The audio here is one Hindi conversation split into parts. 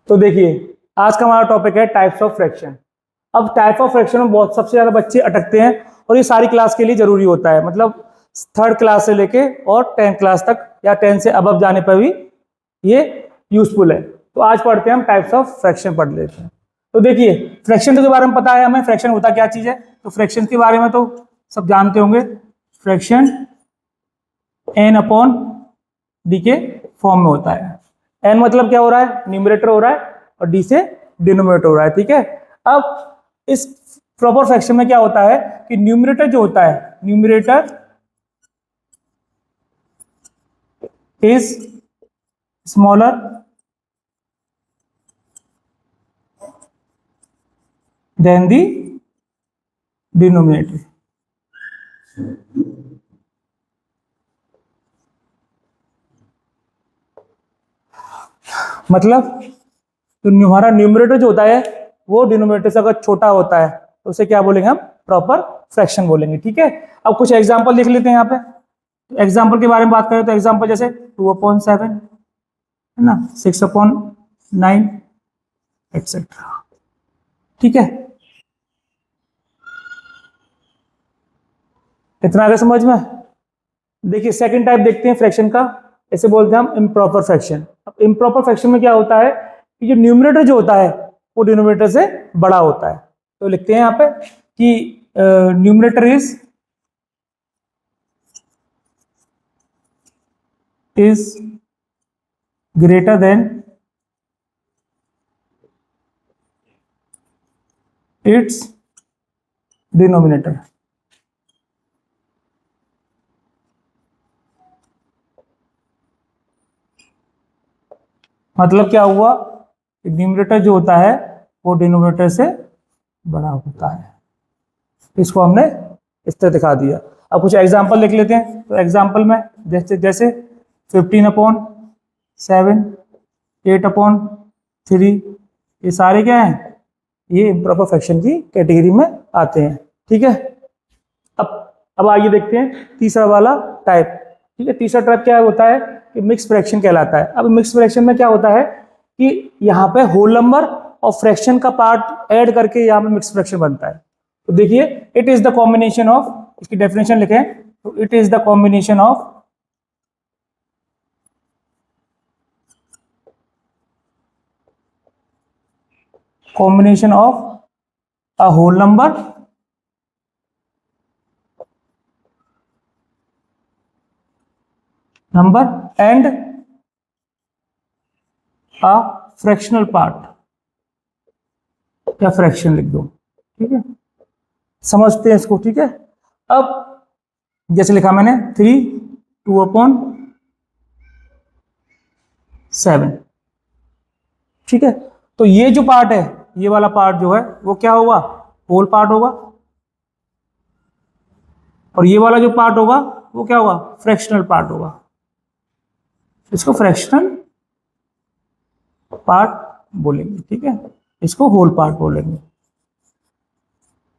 तो देखिए आज का हमारा टॉपिक है टाइप्स ऑफ फ्रैक्शन। अब टाइप ऑफ फ्रैक्शन में बहुत सबसे ज़्यादा बच्चे अटकते हैं और ये सारी क्लास के लिए ज़रूरी होता है, मतलब थर्ड क्लास से लेके और 10th क्लास तक या 10 से अबव जाने पर भी ये यूजफुल है। तो आज पढ़ते हैं हम टाइप्स ऑफ फ्रैक्शन पढ़ लेते हैं। तो देखिए फ्रैक्शन के बारे में पता है हमें, फ्रैक्शन होता क्या चीज़ है। तो फ्रैक्शन के बारे में तो सब जानते होंगे। फ्रैक्शन n अपॉन डी के फॉर्म में होता है। n मतलब क्या हो रहा है, न्यूमरेटर हो रहा है, और d से डिनोमिनेटर हो रहा है, ठीक है। अब इस प्रॉपर फ्रैक्शन में क्या होता है कि न्यूमरेटर जो होता है, numerator is smaller than the denominator. मतलब तो हमारा न्यूमरेटर जो होता है वो डिनोमिनेटर से अगर छोटा होता है तो उसे क्या बोलेंगे हम, प्रॉपर फ्रैक्शन बोलेंगे, ठीक है। अब कुछ एग्जांपल लिख लेते हैं यहाँ पे। एग्जांपल के बारे में बात करें तो एग्जांपल जैसे 2/7 है ना, 6/9 एक्सेट्रा, ठीक है। इतना आगे समझ में। देखिए सेकंड टाइप देखते हैं फ्रैक्शन का, इसे बोलते हैं हम इम्प्रॉपर फ्रैक्शन। अब इम्प्रॉपर फ्रैक्शन में क्या होता है कि जो न्यूमरेटर जो होता है वो डिनोमिनेटर से बड़ा होता है। तो लिखते हैं यहाँ पे कि numerator is greater than it's denominator. मतलब क्या हुआ, न्यूमरेटर जो होता है वो डिनोमिनेटर से बड़ा होता है। इसको हमने इस तरह दिखा दिया। अब कुछ एग्जांपल लिख लेते हैं। तो एग्जांपल में जैसे जैसे 15/7, 8/3, ये सारे क्या हैं, ये इम्प्रॉपर फ्रैक्शन की कैटेगरी में आते हैं, ठीक है। अब आइए देखते हैं तीसरा वाला टाइप, ठीक है। तीसरा टाइप क्या होता है कि मिक्स फ्रैक्शन कहलाता है। अब मिक्स फ्रैक्शन में क्या होता है कि यहाँ पे होल नंबर और फ्रैक्शन का पार्ट ऐड करके यहाँ पे मिक्स फ्रैक्शन बनता है। तो देखिए it is the combination of, इसकी डेफिनेशन लिखें तो it is the combination of a whole number and a fractional part, या फ्रैक्शन लिख दो, ठीक है। समझते हैं इसको, ठीक है। अब जैसे लिखा मैंने 2/7, ठीक है। तो ये जो पार्ट है, ये वाला पार्ट जो है वो क्या होगा, होल पार्ट होगा, और ये वाला जो पार्ट होगा वो क्या होगा, फ्रैक्शनल पार्ट होगा। इसको फ्रैक्शनल पार्ट बोलेंगे, ठीक है। इसको होल पार्ट बोलेंगे।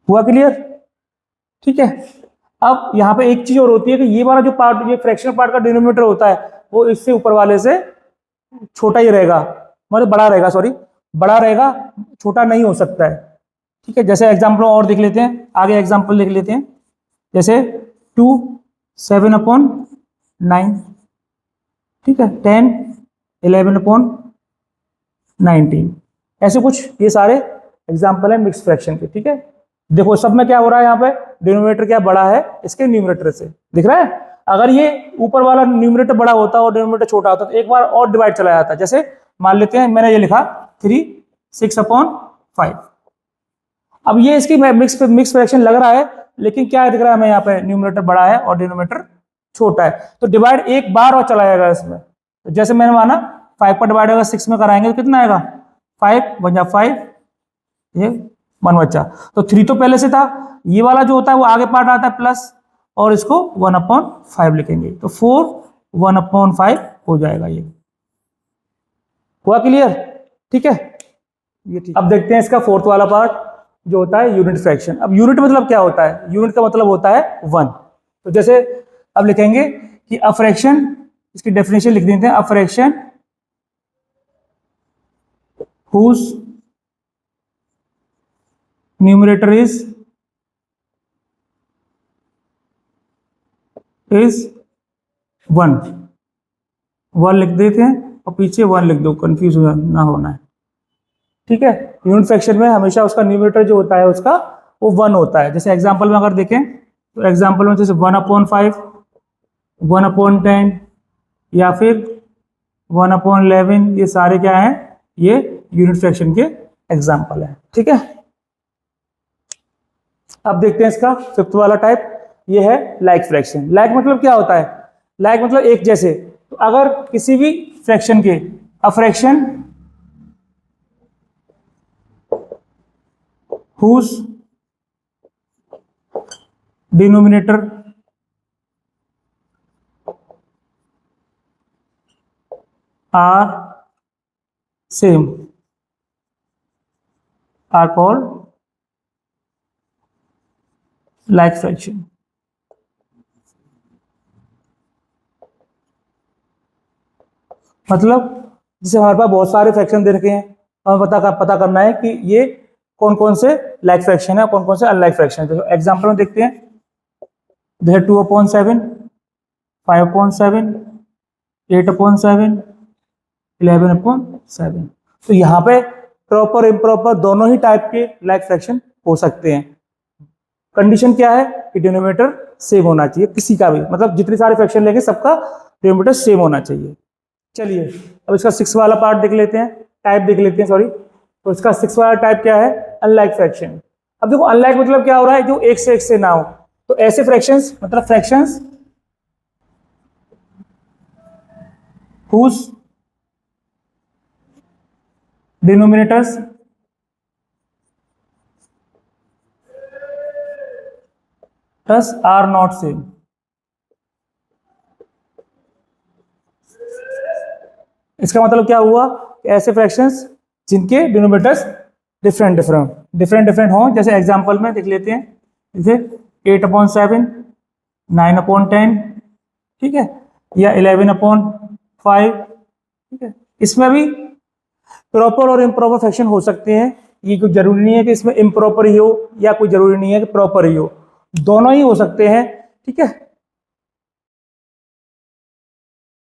हुआ क्लियर, ठीक है। अब यहाँ पे एक चीज और होती है कि ये वाला जो पार्ट, ये फ्रैक्शनल पार्ट का डिनोमिनेटर होता है वो इससे ऊपर वाले से छोटा ही रहेगा, मतलब बड़ा रहेगा, सॉरी बड़ा रहेगा, छोटा नहीं हो सकता है, ठीक है। जैसे एग्जाम्पल और देख लेते हैं, आगे एग्जाम्पल देख लेते हैं। जैसे 2/7/9, ठीक है, 10/11/19, ऐसे कुछ ये सारे एग्जाम्पल है मिक्स फ्रैक्शन के, ठीक है। देखो सब में क्या हो रहा है, यहाँ पे डिनोमिनेटर क्या बड़ा है इसके न्यूमरेटर से, दिख रहा है। अगर ये ऊपर वाला न्यूमरेटर बड़ा होता और डिनोमिनेटर छोटा होता तो एक बार और डिवाइड चला जाता। जैसे मान लेते हैं मैंने ये लिखा 3/6/5। अब ये इसकी मिक्स फ्रैक्शन लग रहा है, लेकिन क्या दिख रहा है हमें, यहाँ पे न्यूमरेटर बड़ा है और डिनोमिनेटर छोटा है, तो डिवाइड एक बार और चला जाएगा इसमें। तो जैसे मैंने माना 5 पर डिवाइड अगर 6 में कराएंगे तो कितना आएगा, 5 ये 1 बचा। तो 3 तो पहले से था, ये वाला जो होता है वो आगे पार्ट आता है प्लस, और इसको 1/5 लिखेंगे तो 4/1/5 हो जाएगा। ये हुआ क्लियर, ठीक है। ये ठीक। अब देखते हैं इसका फोर्थ वाला पार्ट जो होता है यूनिट फ्रैक्शन। अब यूनिट मतलब क्या होता है, यूनिट का मतलब होता है 1। तो जैसे अब लिखेंगे कि अ फ्रैक्शन, इसकी डेफिनेशन लिख देते हैं, a fraction whose numerator is 1 लिख देते हैं और पीछे 1 लिख दो, कंफ्यूज ना होना है, ठीक है। यूनिट फ्रैक्शन में हमेशा उसका न्यूमरेटर जो होता है उसका वो 1 होता है। जैसे एग्जांपल में अगर देखें तो एग्जांपल में जैसे 1/5, 1/10 या फिर 1/11, ये सारे क्या हैं, ये यूनिट फ्रैक्शन के एग्जांपल हैं, ठीक है। अब देखते हैं इसका फिफ्थ वाला टाइप, ये है लाइक फ्रैक्शन। लाइक मतलब क्या होता है, लाइक मतलब एक जैसे। तो अगर किसी भी फ्रैक्शन के a fraction whose denominator are same are called like fraction। मतलब जैसे हमारे पास बहुत सारे फ्रैक्शन दे रखे हैं, हमें पता करना है कि ये कौन कौन से लाइक फ्रैक्शन है, कौन कौन से अनलाइक फ्रैक्शन है। तो एग्जांपल में देखते हैं, जैसे 2/7, 5/7, 8/7, 11/7। तो यहाँ पे प्रॉपर इम्प्रॉपर दोनों ही टाइप के लाइक फ्रैक्शन हो सकते हैं। कंडीशन क्या है कि डिनोमिनेटर सेम होना चाहिए किसी का भी, मतलब जितने सारे फ्रैक्शन लेंगे सबका डिनोमिनेटर सेम होना चाहिए। चलिए अब इसका 6 वाला पार्ट देख लेते हैं, टाइप देख लेते हैं, सॉरी। तो इसका 6 वाला टाइप क्या है, अनलाइक फ्रैक्शन। अब देखो अनलाइक मतलब क्या हो रहा है, जो एक से ना हो। तो ऐसे फ्रैक्शंस मतलब fractions whose denominators thus are not same। इसका मतलब क्या हुआ, ऐसे फ्रैक्शंस जिनके डिनोमिनेटर्स डिफरेंट हो। जैसे एग्जांपल में देख लेते हैं, जैसे 8/7, 9/10, ठीक है, या 11/5, ठीक है। इसमें भी प्रॉपर और इम्प्रॉपर फ्रैक्शन हो सकते हैं। ये कोई जरूरी नहीं है कि इसमें इम्प्रॉपर ही हो या कोई जरूरी नहीं है कि प्रॉपर ही हो, दोनों ही हो सकते हैं, ठीक है।